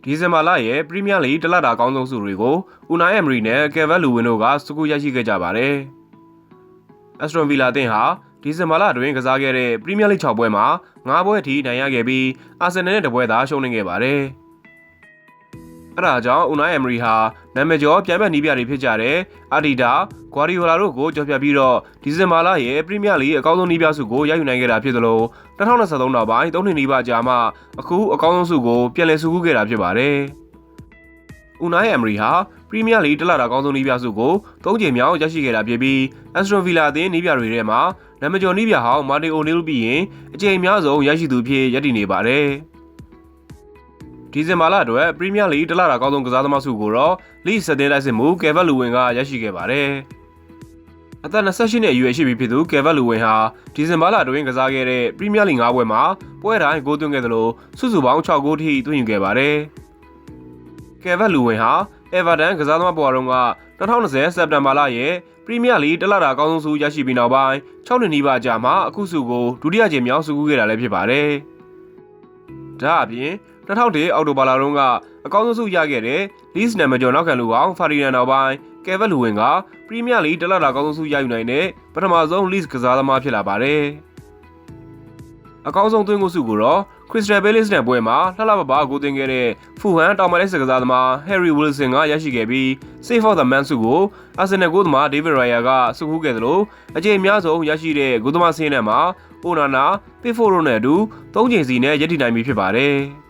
ဒီဇင်ဘာလရဲ့ပရီးမီးယားလိဂ်တလတာအကောင်းဆုံးဆုတွေကိုအူနိုင်းအမ်ရီနဲ့ကယ်ဗတ်လူဝင်တို့ကစကူရရှိခဲ့ကြပါတယ်။အက်စတွန်ဗီလာတင်ဟာဒီဇင်ဘာလအတွင်းကစားခဲ့တဲ့ပရီးမီးယားလိဂ်6ပွဲမှာ9ပွဲအထိနိုင်ရခဲ့ပြီးအာဆင်နယ်နဲ့တပွဲသာရှုံးနိမ့်ခဲ့ပါတယ်။အဲဒါကြောင့်အူနိုင်းအမ်ရီဟာနာမည်ကျော်ပြိုင်ဘက်နီးပြတွေဖြစ်ကြတဲ့အာဒီတာ၊ဂွာဒီယိုလာတို့ကိုကြော်ပြပြီးတော့ဒီဇင်ဘာလရဲ့ပရီးမီးယားလိဂ်အကောင်းဆုံးနီးပြဆုကိုရယူနိုင်ခဲ့တာဖြစ်သလို2023နောက်ပိုင်း3နှစ်နီးပါးကြာမှအခုအကောင်းဆုံးဆုကိုပြန်လည်ဆုကူးခဲ့တာဖြစ်ပါတယ်။အူနိုင်းအမ်ရီဟာပရီးမီးယားလိဂ်တလတာအကောင်းဆုံးနီးပြဆုကို3ကြိမ်မြောက်ရရှိခဲ့တာဖြစ်ပြီးအက်စတွန်ဗီလာအသင်းနီးပြတွေထဲမှာနာမည်ကျော်နီးပြဟောင်းမာတင်အိုနီးပြီးရင်အကြိမ်အများဆုံးရရှိသူဖြစ်ရပ်တည်နေပါတယ်။ဒီဇင်ဘာလအတွက်ပရီးမီးယားလိဂ်တလတာအကောင်းဆုံးကစားသမားဆုကိုတော့လိဂ်7တိုက်စစ်မှုကယ်ဗတ်လူဝင်ကရရှိခဲ့ပါတယ်။အသက်28နှစ်အရွယ်ရှိပြီဖြစ်သူကယ်ဗတ်လူဝင်ဟာဒီဇင်ဘာလအတွင်းကစားခဲ့တဲ့ပရီးမီးယားလိဂ်5ပွဲမှာပွဲတိုင်းဂိုးသွင်းခဲ့သလိုစုစုပေါင်း6ဂိုးထိသွင်းယူခဲ့ပါတယ်။ကယ်ဗတ်လူဝင်ဟာအေဗာတန်ကစားသမားဘဝတုန်းက2020စက်တင်ဘာလရဲ့ပရီးမီးယားလိဂ်တလတာအကောင်းဆုံးဆုရရှိပြီးနောက်ပိုင်း6နှစ်နီးပါးကြာမှအခုဆုကိုဒုတိယကြိမ်မြောက်ဆုကူးခဲ့တာလည်းဖြစ်ပါတယ်။ဒါအပြင်2001အောက်တိုဘာလတုန်းကအကောင်းဆုံးဆုရခဲ့တဲ့လီစ်နာမကျော်နောက်ခံလူပေါင်းဖာရီနန်နောက်ပိုင်းကယ်ဗတ်လူဝင်ကပရီးမီးယားလိဂ်တလတာအကောင်းဆုံးဆုရယူနိုင်တဲ့ပထမဆုံးလစ်ကစားသမားဖြစ်လာပါတယ်။အကောင်းဆုံးသွင်းကိုဆုကိုတော့ခရစ္စတယ်ဘဲလစ်နဲ့ပွဲမှာလှပပကိုသွင်းခဲ့တဲ့ဖူဟန်တောင်မလိုက်စကစားသမားဟယ်ရီဝီလ်ဆန်ကရရှိခဲ့ပြီး Save for the Man ဆုကိုအာဆင်နယ်ဂိုးသမားဒေးဗစ်ရိုင်ယာကဆုခူးခဲ့သလိုအကြိမ်အများဆုံးရရှိတဲ့ဂိုးသမားစင်းနဲ့မှာအိုနာနာပစ်ဖို့ရိုနဲ့အတူ3ကြိမ်စီနဲ့ရည်တည်နိုင်ပြီဖြစ်ပါတယ်။